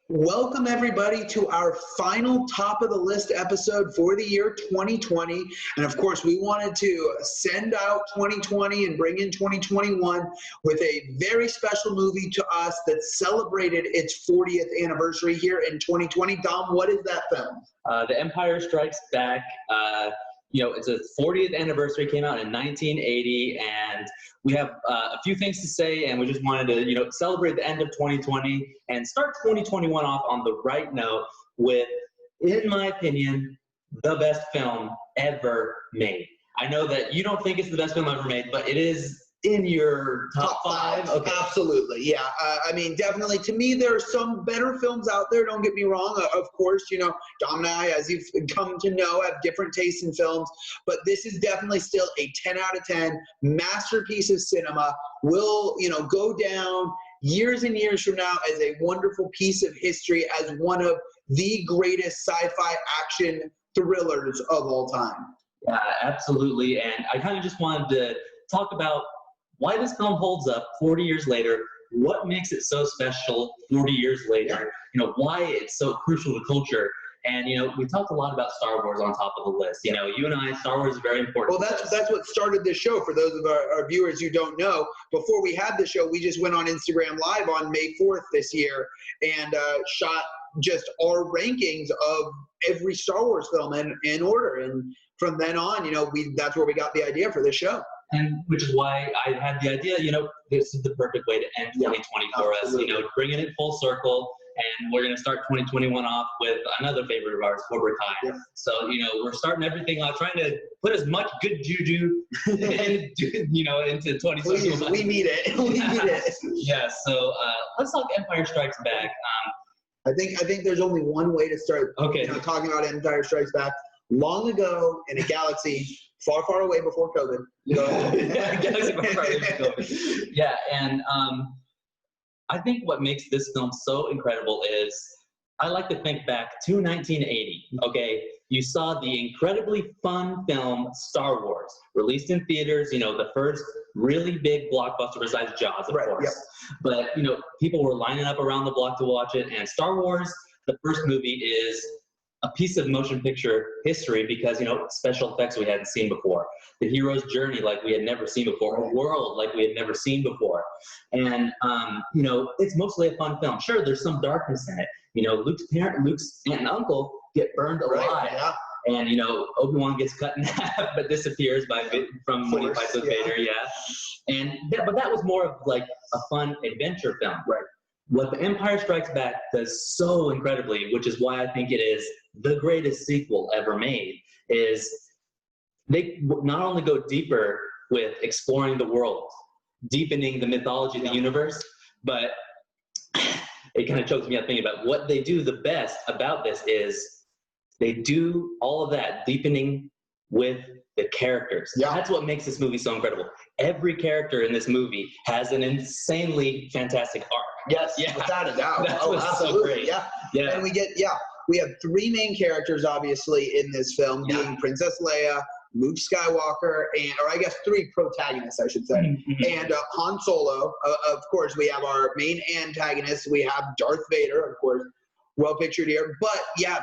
Welcome, everybody, to our final top of the list episode for the year 2020. And of course, we wanted to send out 2020 and bring in 2021 with a very special movie to us that celebrated its 40th anniversary here in 2020. Dom, what is that film? The Empire Strikes Back. It's a 40th anniversary, came out in 1980, and we have a few things to say, and we just wanted to, celebrate the end of 2020 and start 2021 off on the right note with, in my opinion, the best film ever made. I know that you don't think it's the best film ever made, but it is in your top five. Okay. Absolutely, yeah. Definitely. To me, there are some better films out there. Don't get me wrong. Of course, Dom and I, as you've come to know, have different tastes in films. But this is definitely still a 10 out of 10 masterpiece of cinema. Will go down years and years from now as a wonderful piece of history, as one of the greatest sci-fi action thrillers of all time. Yeah, absolutely. And I kind of just wanted to talk about why this film holds up 40 years later, what makes it so special 40 years later, why it's so crucial to culture. And, we talked a lot about Star Wars on top of the list. You and I, Star Wars is very important. Well, that's what started this show. For those of our viewers who don't know, before we had the show, we just went on Instagram Live on May 4th this year and shot just our rankings of every Star Wars film in order. And from then on, that's where we got the idea for this show. And which is why I had the idea, this is the perfect way to end 2020 for us, bringing it full circle. And we're going to start 2021 off with another favorite of ours, Cobra Kai. Yeah. So, we're starting everything off, trying to put as much good juju into 2021. Please, we need it. We need it. Yeah, so let's talk Empire Strikes Back. I think there's only one way to start talking about Empire Strikes Back. Long ago in a galaxy far, far away before COVID. Galaxy far, far away before COVID. Yeah, and I think what makes this film so incredible is I like to think back to 1980, okay? You saw the incredibly fun film Star Wars, released in theaters, the first really big blockbuster besides Jaws, of course. Yep. But, people were lining up around the block to watch it, and Star Wars, the first movie, is a piece of motion picture history because, special effects we hadn't seen before. The hero's journey like we had never seen before. A world like we had never seen before. And, it's mostly a fun film. Sure, there's some darkness in it. Luke's aunt and uncle get burned alive. Right, yeah. And, Obi-Wan gets cut in half but disappears from when he fights with Vader, but that was more of like a fun adventure film. Right. What The Empire Strikes Back does so incredibly, which is why I think it is the greatest sequel ever made, is they not only go deeper with exploring the world, deepening the mythology of the universe, but it kind of chokes me up thinking about what they do the best about this is they do all of that deepening with the characters. Yeah. That's what makes this movie so incredible. Every character in this movie has an insanely fantastic arc. Yes, without a doubt. That's so great. Yeah. And we have three main characters, obviously, in this film, being Princess Leia, Luke Skywalker, or I guess three protagonists, I should say, and Han Solo. Of course, we have our main antagonist. We have Darth Vader, of course, well pictured here. But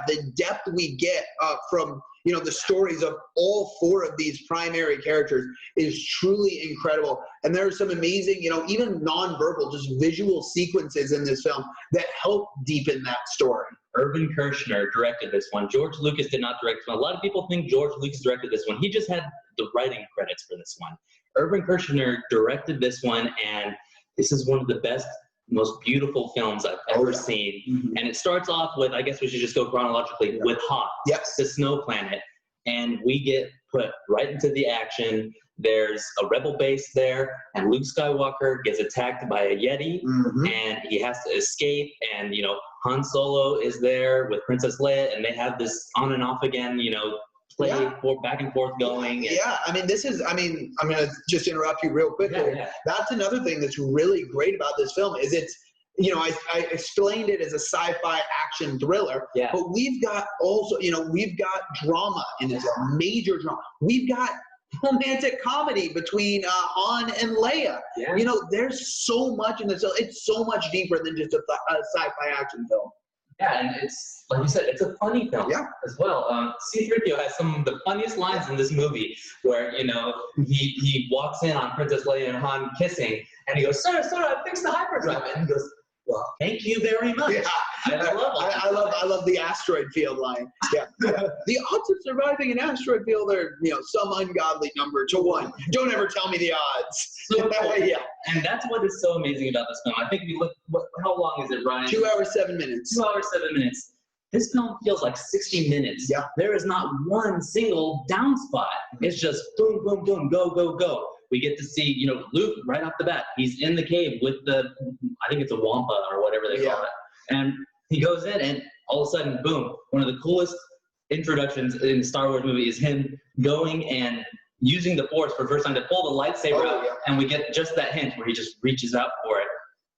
the depth we get from the stories of all four of these primary characters is truly incredible. And there are some amazing, even nonverbal, just visual sequences in this film that help deepen that story. Irvin Kershner directed this one. George Lucas did not direct this one. A lot of people think George Lucas directed this one. He just had the writing credits for this one. Irvin Kershner directed this one, and this is one of the best, most beautiful films I've ever seen. And it starts off with, I guess we should just go chronologically, with Hoth, the snow planet. And we get put right into the action. There's a rebel base there, and Luke Skywalker gets attacked by a Yeti, and he has to escape. And, Han Solo is there with Princess Leia, and they have this on and off again, play back and forth going. And I'm going to just interrupt you real quickly. That's another thing that's really great about this film is it's, I explained it as a sci-fi action thriller, but we've got also, we've got drama in this, major drama. We've got romantic comedy between Han and Leia. There's so much in this. It's so much deeper than just a sci-fi action film. Yeah, and it's like you said, it's a funny film as well. C-3PO has some of the funniest lines in this movie, where he walks in on Princess Leia and Han kissing, and he goes, "Sir, I fixed the hyperdrive," and he goes, "Well, thank you very much." Yeah. I love the asteroid field line. Yeah. The odds of surviving an asteroid field are, some ungodly number to 1. Don't ever tell me the odds. So cool. Yeah. And that's what is so amazing about this film. I think we look, how long is it, Ryan? 2 hours, 7 minutes. 2 hours, 7 minutes. This film feels like 60 minutes. Yeah. There is not one single down spot. It's just boom, boom, boom, go, go, go. We get to see, Luke right off the bat. He's in the cave with I think it's a wampa or whatever they call it. And he goes in, and all of a sudden, boom, one of the coolest introductions in the Star Wars movie is him going and using the Force for the first time to pull the lightsaber out, and we get just that hint where he just reaches out for it.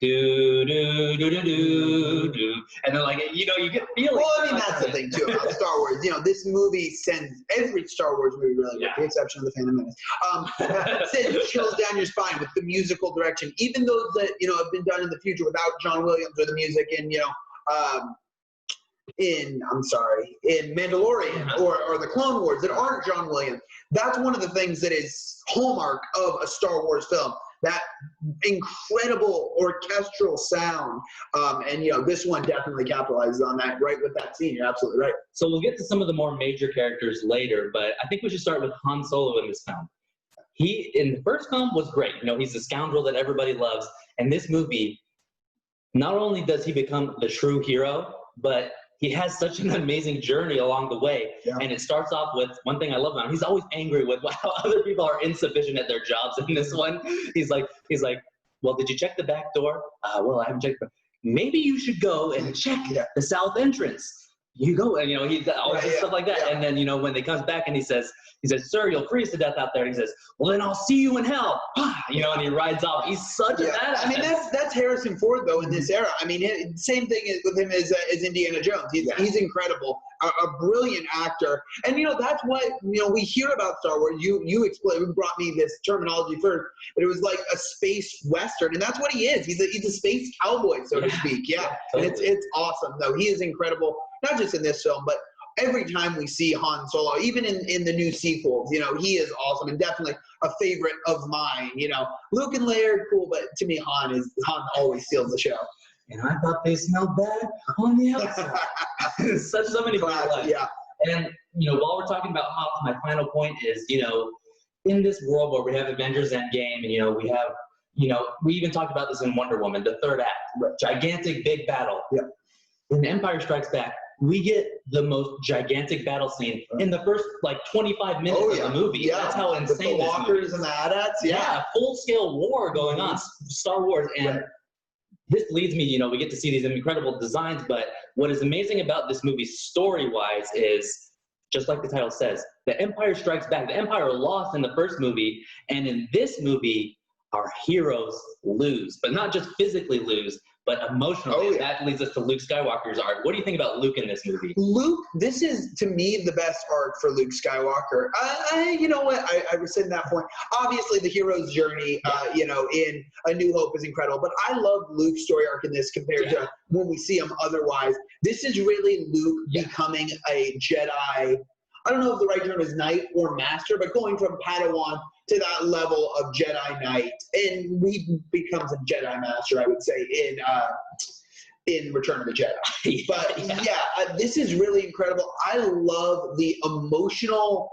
Do, do, do, do, do, do. And then, you get feelings. Well, I mean, that's the thing, too, about Star Wars. This movie sends every Star Wars movie, really, with the exception of The Phantom Menace, sends chills down your spine with the musical direction. Even those that, have been done in the future without John Williams or the music in Mandalorian or the Clone Wars that aren't John Williams. That's one of the things that is hallmark of a Star Wars film. That incredible orchestral sound. And this one definitely capitalizes on that, right, with that scene. You're absolutely right. So we'll get to some of the more major characters later, but I think we should start with Han Solo in this film. He, in the first film, was great. He's the scoundrel that everybody loves. And this movie, not only does he become the true hero, but he has such an amazing journey along the way. Yeah. And it starts off with one thing I love about him. He's always angry with how other people are insufficient at their jobs. In this one, he's like, well, did you check the back door? Well, I haven't checked. Maybe you should go and check the south entrance. You go, and he always does stuff like that. Yeah. And then when they comes back and he says, "Sir, you'll freeze to death out there." And he says, "Well, then I'll see you in hell." And he rides off. He's such a badass. I mean, that's Harrison Ford though in this era. I mean, same thing with him as Indiana Jones. He's incredible, a brilliant actor. And that's what we hear about Star Wars. You explained, you brought me this terminology first, but it was like a space western, and that's what he is. He's a space cowboy, so to speak. Yeah, totally. And it's awesome though. He is incredible. Not just in this film, but every time we see Han Solo, even in the new sequels, he is awesome and definitely a favorite of mine. Luke and Leia are cool, but to me, Han always steals the show. And I thought they smelled bad on the outside. so many parallels. Yeah. And while we're talking about Han, my final point is, in this world where we have Avengers Endgame, and we have, we even talked about this in Wonder Woman, the third act, gigantic big battle. Yeah. In Empire Strikes Back, we get the most gigantic battle scene in the first 25 minutes of the movie. Yeah. That's how insane the walkers and the AT-ATs. Yeah, full-scale war going on, Star Wars. And this leads me, we get to see these incredible designs, but what is amazing about this movie story-wise is, just like the title says, the Empire Strikes Back. The Empire lost in the first movie, and in this movie, our heroes lose, but not just physically lose, but emotionally. That leads us to Luke Skywalker's arc. What do you think about Luke in this movie? Luke, this is, to me, the best arc for Luke Skywalker. You know what? I rescind that point. Obviously, the hero's journey, in A New Hope is incredible, but I love Luke's story arc in this compared to when we see him otherwise. This is really Luke becoming a Jedi. I don't know if the right term is knight or master, but going from Padawan to that level of Jedi Knight, and he becomes a Jedi Master, I would say, in Return of the Jedi. But this is really incredible. I love the emotional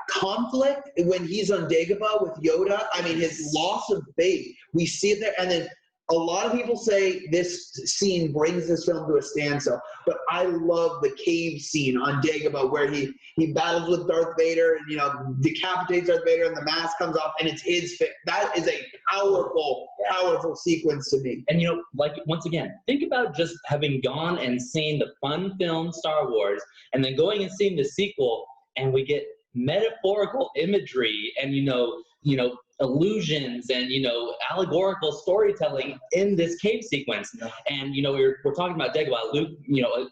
conflict when he's on Dagobah with Yoda. I mean, his loss of faith. We see it there, and then a lot of people say this scene brings this film to a standstill, but I love the cave scene on Dagobah where he battles with Darth Vader and, decapitates Darth Vader and the mask comes off and it's his face. That is a powerful, powerful sequence to me. And, once again, think about just having gone and seen the fun film Star Wars and then going and seeing the sequel and we get metaphorical imagery and, illusions and allegorical storytelling in this cave sequence. And we're talking about Dagobah. Luke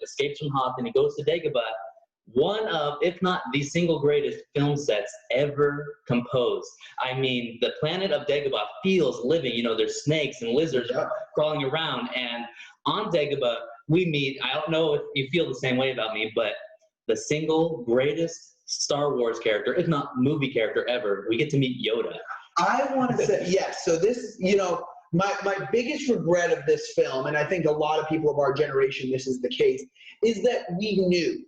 escapes from Hoth and he goes to Dagobah, one of, if not the single greatest film sets ever composed. I mean, the planet of Dagobah feels living. There's snakes and lizards crawling around, and On Dagobah, we meet, I don't know if you feel the same way about me, but the single greatest Star Wars character, if not movie character ever, we get to meet Yoda. I want to say, yes. So this, my biggest regret of this film, and I think a lot of people of our generation, this is the case, is that we knew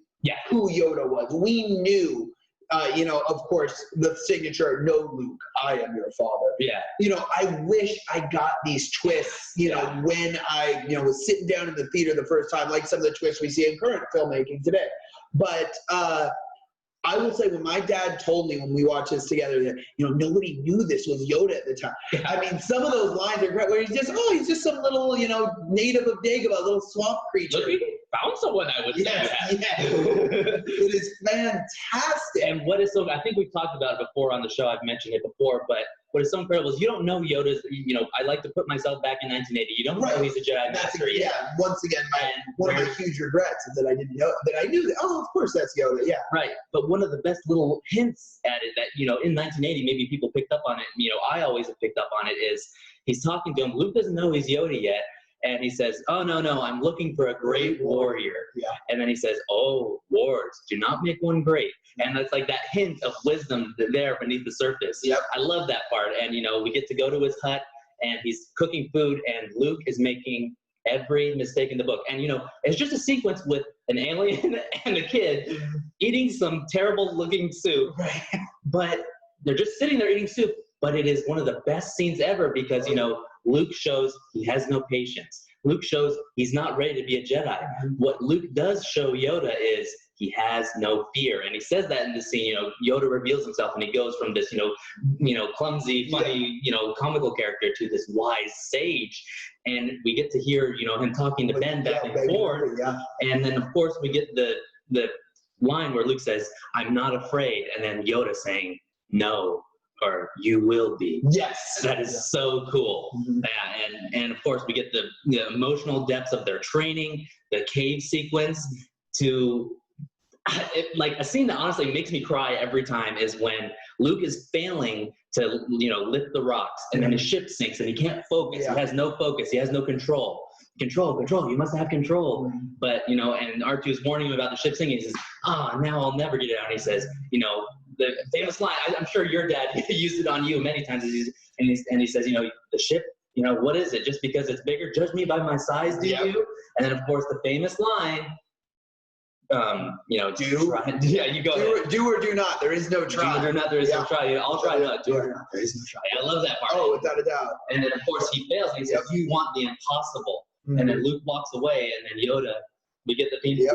who Yoda was. We knew, of course, the signature, "No, Luke, I am your father." Yeah. I wish I got these twists, when I, was sitting down in the theater the first time, like some of the twists we see in current filmmaking today. But I will say, when my dad told me when we watched this together that, nobody knew this was Yoda at the time. I mean, some of those lines are great where he's just some little, native of Dagobah, a little swamp creature. Look, we found someone I would say that. Yeah. It is fantastic. And what is so, I think we've talked about it before on the show, I've mentioned it before, but what is so incredible is you don't know Yoda's, I like to put myself back in 1980. You don't know he's a Jedi Master yet. Yeah, once again, one of my huge regrets is that I didn't know, that I knew that, of course that's Yoda, yeah. Right, but one of the best little hints at it that, in 1980, maybe people picked up on it, and, I always have picked up on it, is he's talking to him. Luke doesn't know he's Yoda yet. And he says, "Oh, no, I'm looking for a great warrior." Yeah. And then he says, "Oh, wards do not make one great." And it's like that hint of wisdom there beneath the surface. Yep. I love that part. And, we get to go to his hut, and he's cooking food, and Luke is making every mistake in the book. And, it's just a sequence with an alien and a kid eating some terrible-looking soup. Right. But they're just sitting there eating soup. But it is one of the best scenes ever because, Luke shows he has no patience. Luke shows he's not ready to be a Jedi. What Luke does show Yoda is he has no fear. And he says that in the scene, Yoda reveals himself and he goes from this, clumsy, funny, comical character to this wise sage. And we get to hear, him talking to Ben back and forth. Yeah. And then, of course, we get the line where Luke says, "I'm not afraid." And then Yoda saying, "No, or you will be." Yes. That is so cool. Mm-hmm. Yeah, and of course we get the emotional depths of their training, the cave sequence like a scene that honestly makes me cry every time is when Luke is failing to, lift the rocks, and then his ship sinks and he can't focus. Yeah. He has no focus. He has no control. Control. You must have control. Mm-hmm. But, and R2 is warning him about the ship sinking. He says, now I'll never get it out. And he says, the famous line, I'm sure your dad used it on you many times, and he says, the ship, what is it? Just because it's bigger, judge me by my size, do you? And then, of course, the famous line, do. Yeah, you go ahead. Do or do not. There is no try. Do or do not, there is no try. I'll try not. Do or not, there is no try. I love that part. Oh, without a doubt. And then, of course, he fails, and he says, "You want the impossible." Mm-hmm. And then Luke walks away, and then Yoda, we get the theme. Yep.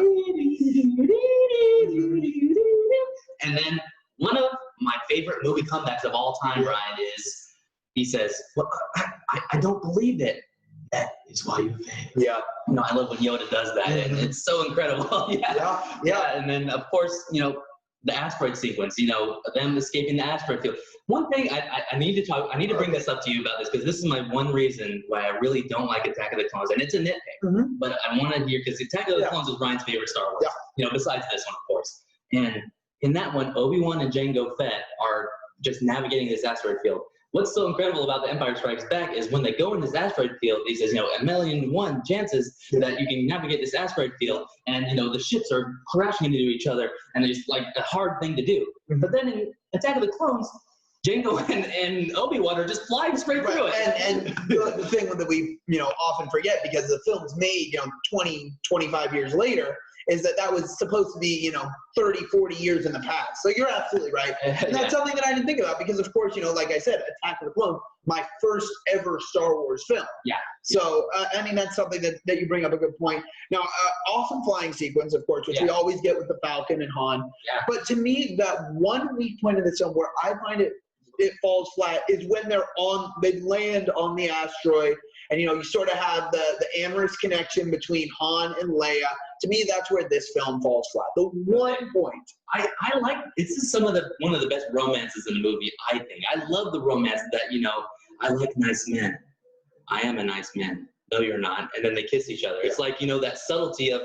And then one of my favorite movie comebacks of all time, Ryan, is he says, "Well, I don't believe it. That is why you failed." Yeah. I love when Yoda does that. Mm-hmm. And it's so incredible. Yeah. And then, of course, the asteroid sequence, them escaping the asteroid field. One thing I need to bring this up to you about this, because this is my one reason why I really don't like Attack of the Clones. And it's a nitpick, but I want to hear, because Attack of the Clones is Ryan's favorite Star Wars, besides this one, of course. And in that one, Obi-Wan and Jango Fett are just navigating this asteroid field. What's so incredible about The Empire Strikes Back is when they go in this asteroid field, he says, 1,000,001 chances that you can navigate this asteroid field, and, the ships are crashing into each other, and it's like a hard thing to do. Mm-hmm. But then in Attack of the Clones, Jango and Obi-Wan are just flying straight through it. And the thing that we, often forget, because the film's made, 20, 25 years later, is that was supposed to be, 30, 40 years in the past. So you're absolutely right. And that's something that I didn't think about because, of course, like I said, Attack of the Clones, my first ever Star Wars film. Yeah. So, that's something that you bring up a good point. Now, awesome flying sequence, of course, which we always get with the Falcon and Han. Yeah. But to me, that one weak point in this film where I find it falls flat is when they land on the asteroid, and you sort of have the amorous connection between Han and Leia. To me, that's where this film falls flat. The one point. I like, this is one of the best romances in the movie, I think. I love the romance that, I like nice men. I am a nice man. No, you're not. And then they kiss each other. It's like, that subtlety of,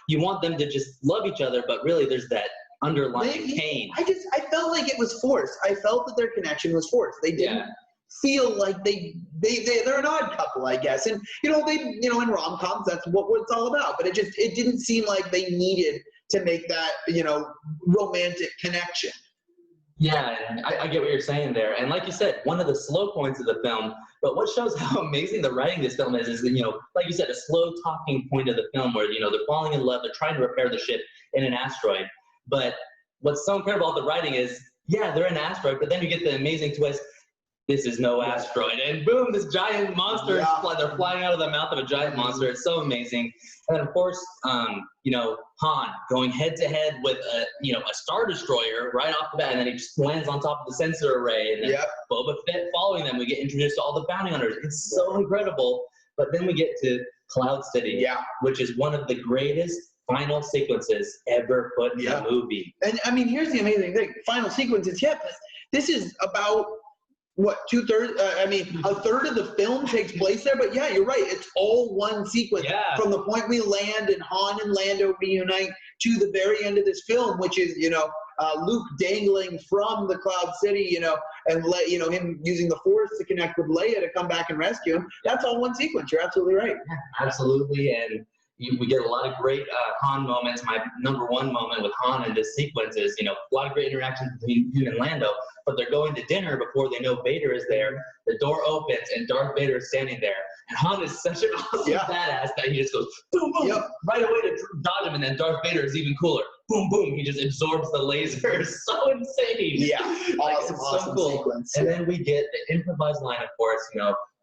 you want them to just love each other, but really there's that underlying pain. I felt like it was forced. I felt that their connection was forced. They didn't feel like they're an odd couple, I guess. And in rom-coms, that's what it's all about. But it didn't seem like they needed to make that, romantic connection. Yeah, and I get what you're saying there. And like you said, one of the slow points of the film, but what shows how amazing the writing of this film is that, like you said, a slow talking point of the film where, they're falling in love, they're trying to repair the ship in an asteroid. But what's so incredible about the writing is, yeah, they're in an asteroid, but then you get the amazing twist, this is no asteroid. And boom, this giant monster, they're flying out of the mouth of a giant monster. It's so amazing. And then, of course, Han going head to head with a Star Destroyer right off the bat, and then he just lands on top of the sensor array, and then Boba Fett following them. We get introduced to all the bounty hunters. It's so incredible. But then we get to Cloud City, which is one of the greatest final sequences ever put in a movie. And I mean, here's the amazing thing: final sequences. Yeah, but this is about what, 2/3? A third of the film takes place there. But yeah, you're right. It's all one sequence from the point we land and Han and Lando reunite to the very end of this film, which is Luke dangling from the Cloud City, and him using the Force to connect with Leia to come back and rescue him. That's all one sequence. You're absolutely right. Yeah, absolutely. And we get a lot of great Han moments. My number one moment with Han in this sequence is, a lot of great interactions between him and Lando, but they're going to dinner before they know Vader is there. The door opens and Darth Vader is standing there. And Han is such an awesome badass that he just goes, boom, boom, right away to dodge him. And then Darth Vader is even cooler. Boom, boom. He just absorbs the laser. It's so insane. Yeah, awesome so cool. Sequence. And then we get the improvised line, of course,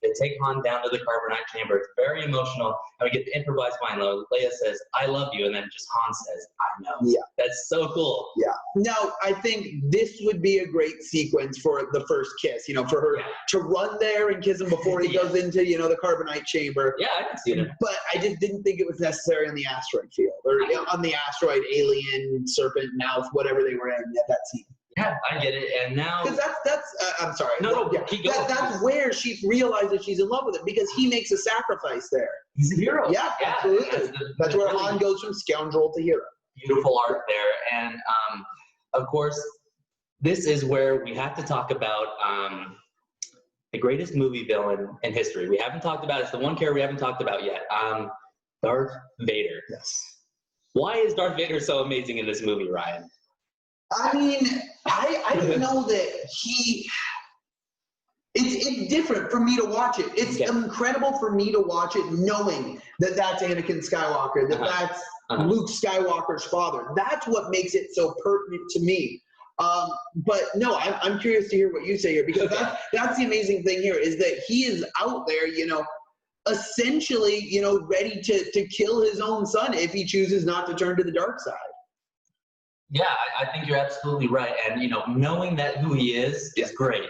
they take Han down to the carbonite chamber. It's very emotional. And we get the improvised line. Leia says, I love you. And then just Han says, I know. Yeah. That's so cool. Yeah. Now, I think this would be a great sequence for the first kiss, for her to run there and kiss him before he goes into, the carbonite chamber. Yeah, I can see it. But I just didn't think it was necessary on the asteroid field or on the asteroid alien, serpent, mouth, whatever they were in at that scene. Yeah, I get it. And now, because that's I'm sorry. No, keep going. That's where she realizes she's in love with him, because he makes a sacrifice there. He's a hero. Yeah, absolutely. That's where really Han goes from scoundrel to hero. Beautiful art there. And of course, this is where we have to talk about the greatest movie villain in history. We haven't talked about it. It's the one character we haven't talked about yet. Darth Vader. Yes. Why is Darth Vader so amazing in this movie, Ryan? I mean, I don't know that it's different for me to watch it. It's incredible for me to watch it knowing that that's Anakin Skywalker, that that's Luke Skywalker's father. That's what makes it so pertinent to me. But no, I'm curious to hear what you say here, because that's the amazing thing here is that he is out there, essentially, ready to kill his own son if he chooses not to turn to the dark side. Yeah, I think you're absolutely right. And, knowing that who he is great.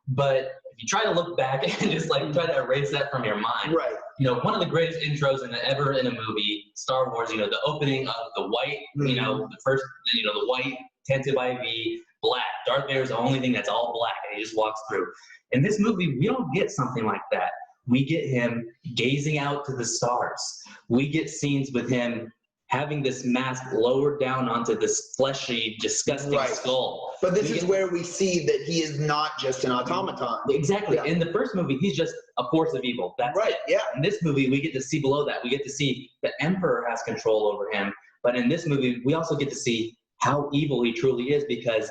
But if you try to look back and just try to erase that from your mind, right? One of the greatest intros ever in a movie, Star Wars, the opening of the white, the first, the white tented IV, black. Darth Vader is the only thing that's all black, and he just walks through. In this movie, we don't get something like that. We get him gazing out to the stars. We get scenes with him having this mask lowered down onto this fleshy, disgusting skull. But this is where we see that he is not just an automaton. Exactly. Yeah. In the first movie, he's just a force of evil. That's right. It. Yeah. In this movie, we get to see below that. We get to see the Emperor has control over him. But in this movie, we also get to see how evil he truly is, because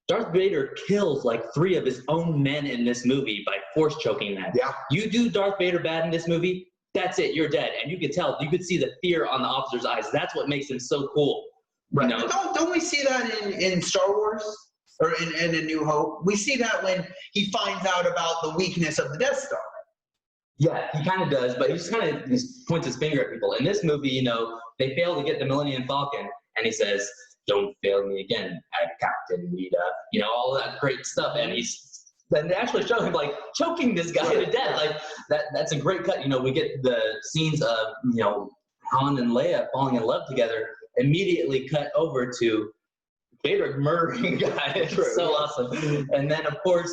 Darth Vader kills 3 of his own men in this movie by force choking them. Yeah. You do Darth Vader bad in this movie, that's it, you're dead. And you could tell, you could see the fear on the officer's eyes. That's what makes him so cool. Right. Don't we see that in Star Wars or in A New Hope? We see that when he finds out about the weakness of the Death Star. Yeah, he kind of does, but he just kind of points his finger at people. In this movie, they fail to get the Millennium Falcon, and he says, "Don't fail me again, Captain Rita." All that great stuff, and then they actually show him choking this guy to death. That's a great cut. We get the scenes of Han and Leia falling in love together, immediately cut over to Vader murdering guy. It's so awesome. And then of course,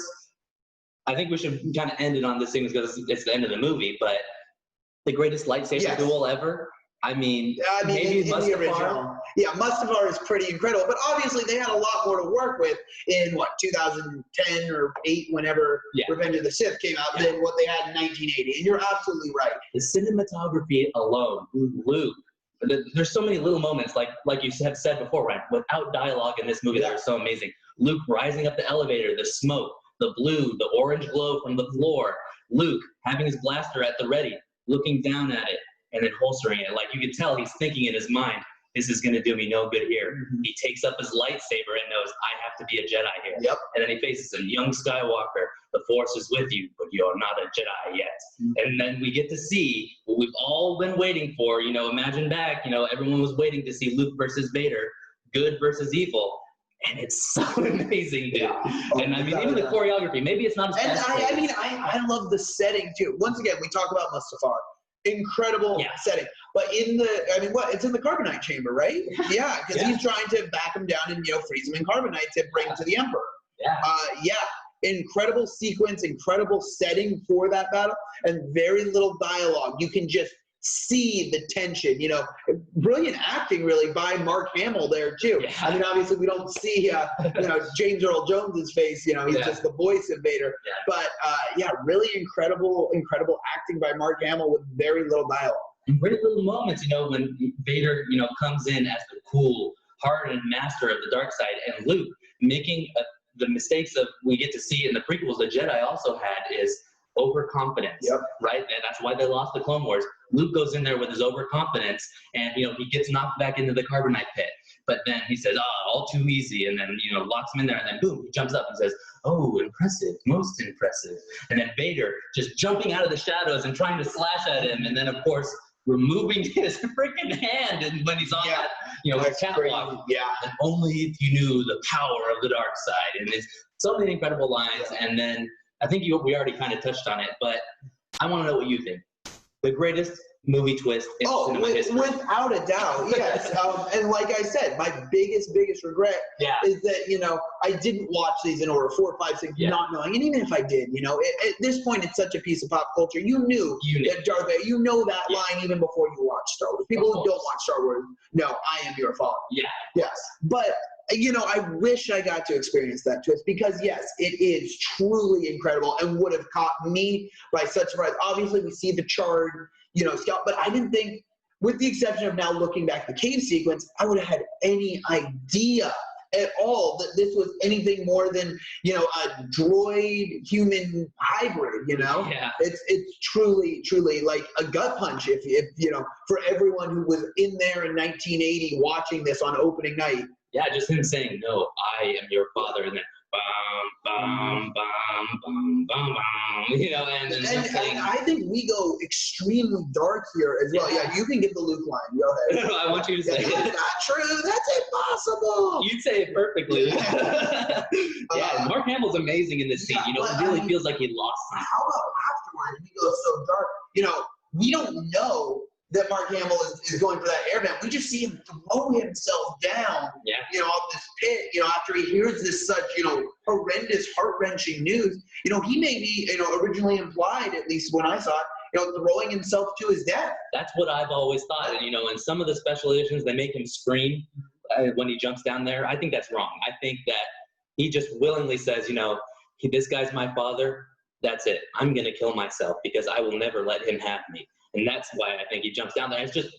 I think we should kind of end it on this thing because it's the end of the movie, but the greatest lightsaber duel ever. I mean, maybe in the original. yeah, Mustafar is pretty incredible. But obviously, they had a lot more to work with in, 2010 or 8, whenever Revenge of the Sith came out, than what they had in 1980. And you're absolutely right. The cinematography alone, Luke, there's so many little moments, like you have said before, Ryan, without dialogue in this movie that are so amazing. Luke rising up the elevator, the smoke, the blue, the orange glow from the floor. Luke having his blaster at the ready, looking down at it, and then holstering it. Like, you can tell he's thinking in his mind, this is going to do me no good here. He takes up his lightsaber and knows, I have to be a Jedi here. Yep. And then he faces him, young Skywalker, the Force is with you, but you're not a Jedi yet. And then we get to see what we've all been waiting for. Imagine back, everyone was waiting to see Luke versus Vader, good versus evil. And it's so amazing, dude. And I mean, even the choreography, maybe it's not as fast. And I love the setting too. Once again, we talk about Mustafar. Incredible setting. But it's in the carbonite chamber, right? Yeah, because he's trying to back him down and, freeze him in carbonite to bring to the Emperor. Incredible sequence, incredible setting for that battle, and very little dialogue. You can just see the tension, brilliant acting really by Mark Hamill there too. I mean, obviously we don't see, James Earl Jones's face, he's just the voice of Vader, but really incredible acting by Mark Hamill with very little dialogue. And great little moments, when Vader, comes in as the cool, hardened master of the dark side, and Luke making the mistakes of we get to see in the prequels the Jedi also had is overconfidence, right? And that's why they lost the Clone Wars. Luke goes in there with his overconfidence, and he gets knocked back into the carbonite pit. But then he says, all too easy, and then locks him in there, and then boom, he jumps up and says, oh, impressive, most impressive. And then Vader just jumping out of the shadows and trying to slash at him, and then of course removing his freaking hand, and when he's on that catwalk. And only if you knew the power of the dark side. And it's so many incredible lines. And then I think we already kind of touched on it, but I want to know what you think. The greatest movie twist in cinema history. Without a doubt, yes. And like I said, my biggest regret is that, I didn't watch these in order, 4, 5, 6, not knowing. And even if I did, at this point, it's such a piece of pop culture. You knew that Darth Vader, that line even before you watched Star Wars. People who don't watch Star Wars know, I am your father. Yes. But I wish I got to experience that twist because, yes, it is truly incredible and would have caught me by such surprise. Obviously, we see the charred, scout, but I didn't think, with the exception of now looking back the cave sequence, I would have had any idea at all that this was anything more than, a droid human hybrid, It's truly like a gut punch if for everyone who was in there in 1980 watching this on opening night. Yeah, just him saying, no, I am your father, and then bum, bum, bum, bum, bum, bum, and then and I think we go extremely dark here as well. Yeah, you can get the Luke line. Go ahead. I want you to say that's not true. That's impossible. You'd say it perfectly. Mark Hamill's amazing in this scene. It really feels like he lost something. How about afterwards we go so dark? We don't know that Mark Hamill is going for that airband. We just see him throw himself down, off this pit, after he hears this such, horrendous, heart-wrenching news. He may be, originally implied, at least when I saw it, throwing himself to his death. That's what I've always thought. And, in some of the special editions, they make him scream when he jumps down there. I think that's wrong. I think that he just willingly says, this guy's my father. That's it. I'm going to kill myself because I will never let him have me. And that's why I think he jumps down there. It's just,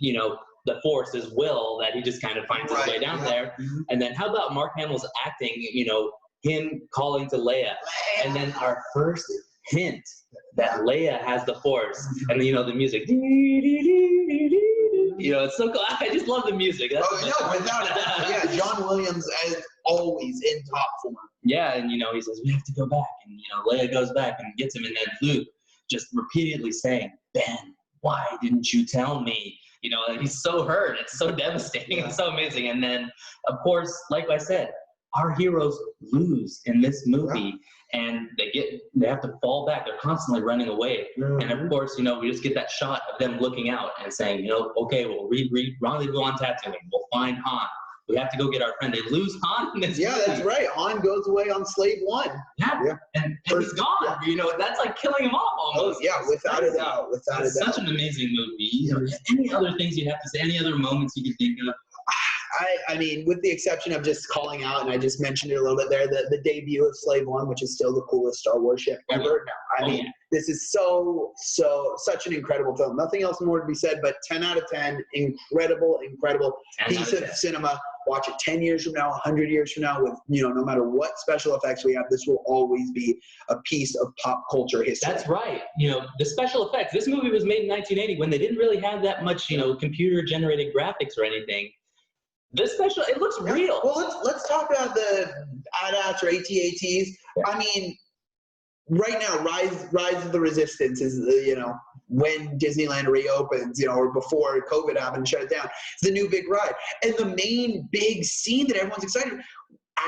the Force, his will, that he just kind of finds his way down there. And then how about Mark Hamill's acting, him calling to Leia. And then our first hint that Leia has the Force. And, the music. It's so cool. I just love the music. That's without a doubt. Yeah, John Williams, as always, in top form. Yeah, and, he says, we have to go back. And, Leia goes back and gets him. And then Luke just repeatedly saying, Ben, why didn't you tell me? He's so hurt. It's so devastating. It's so amazing. And then, of course, like I said, our heroes lose in this movie, and they have to fall back. They're constantly running away. And of course, we just get that shot of them looking out and saying, okay, we'll rendezvous on Tatooine. We'll find Han. We have to go get our friend. They lose Han in this movie. That's right. Han goes away on Slave One. And he's gone. That's like killing him off almost. Without a doubt. Such an amazing movie. Any other things you have to say? Any other moments you can think of? I mean, with the exception of just calling out, and I just mentioned it a little bit there, the debut of Slave One, which is still the coolest Star Wars ship ever. I mean, this is such an incredible film. Nothing else more to be said, but 10 out of 10, incredible piece of cinema. Watch it 10 years from now, 100 years from now, with, you know, no matter what special effects we have, this will always be a piece of pop culture history. That's right. You know, the special effects. This movie was made in 1980 when they didn't really have that much, you know, computer-generated graphics or anything. This special, it looks real. Well, let's talk about the AT-ATs or AT-ATs. Yeah. I mean, right now, Rise of the Resistance is, you know, when Disneyland reopens, you know, or before COVID happened and shut it down. It's the new big ride. And the main big scene that everyone's excited about,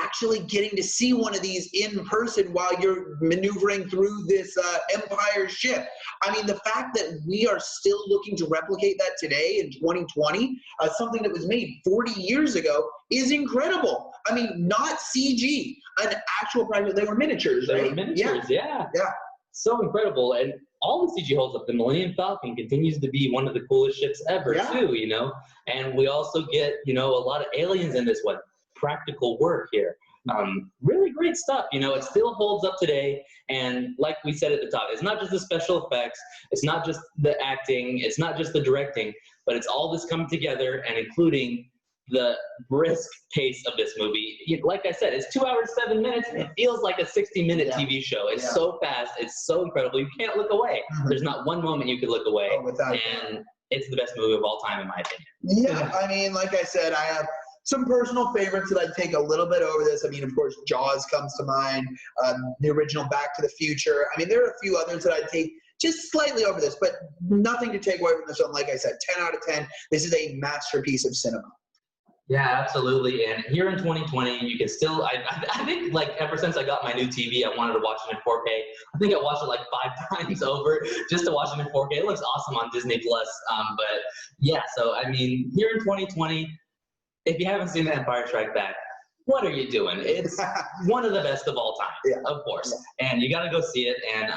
actually getting to see one of these in person while you're maneuvering through this Empire ship. I mean, the fact that we are still looking to replicate that today in 2020, something that was made 40 years ago, is incredible. I mean, not CG, an actual practical. They were miniatures, right? They were miniatures, yeah. Yeah. So incredible. And all the CG holds up. The Millennium Falcon continues to be one of the coolest ships ever, too, you know? And we also get, you know, a lot of aliens in this one. Practical work here. Really great stuff. You know, it still holds up today. And like we said at the top, it's not just the special effects, it's not just the acting, it's not just the directing, but it's all this coming together and including the brisk pace of this movie. Like I said, it's 2 hours, 7 minutes. It feels like a 60-minute TV show. It's so fast. It's so incredible. You can't look away. There's not one moment you could look away. And it's the best movie of all time, in my opinion. Yeah, I mean, like I said, I have some personal favorites that I'd take a little bit over this. I mean, of course, Jaws comes to mind, the original Back to the Future. I mean, there are a few others that I'd take just slightly over this, but nothing to take away from this film. Like I said, 10 out of 10. This is a masterpiece of cinema. Yeah, absolutely. And here in 2020, you can still, I think, like, ever since I got my new TV, I wanted to watch it in 4K. I think I watched it like 5 times over just to watch it in 4K. It looks awesome on Disney Plus. But yeah, so I mean, here in 2020, if you haven't seen The Empire Strikes Back, what are you doing? It's one of the best of all time, of course. And you got to go see it. And,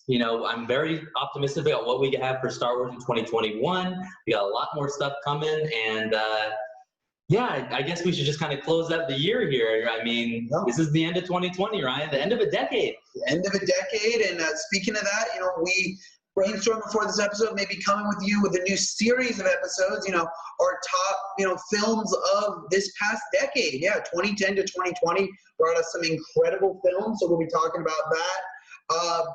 you know, I'm very optimistic about what we have for Star Wars in 2021. We got a lot more stuff coming. And, yeah, I guess we should just kind of close out the year here. I mean, this is the end of 2020, Ryan, the end of a decade. The end of a decade. And speaking of that, you know, we brainstormed before this episode, maybe coming with you with a new series of episodes, you know, our top, you know, films of this past decade. Yeah, 2010 to 2020 brought us some incredible films, so we'll be talking about that.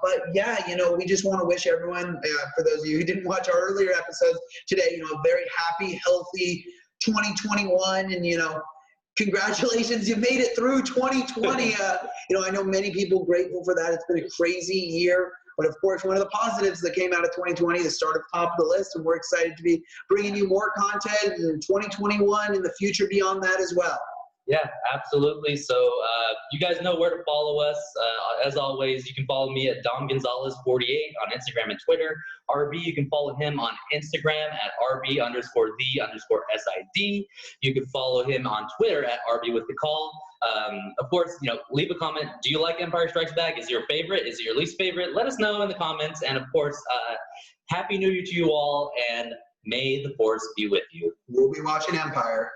But yeah, you know, we just want to wish everyone, for those of you who didn't watch our earlier episodes today, you know, a very happy, healthy 2021, and, you know, congratulations, you made it through 2020. You know, I know many people grateful for that. It's been a crazy year. But of course, one of the positives that came out of 2020 is start at the top of the list, and we're excited to be bringing you more content in 2021 and the future beyond that as well. Yeah, absolutely. So you guys know where to follow us. As always, you can follow me at Dom Gonzalez48 on Instagram and Twitter. RB, you can follow him on Instagram at RB_the_SID. You can follow him on Twitter at RB with the call. Of course, you know, leave a comment. Do you like Empire Strikes Back? Is it your favorite? Is it your least favorite? Let us know in the comments. And of course, Happy New Year to you all, and may the Force be with you. We'll be watching Empire.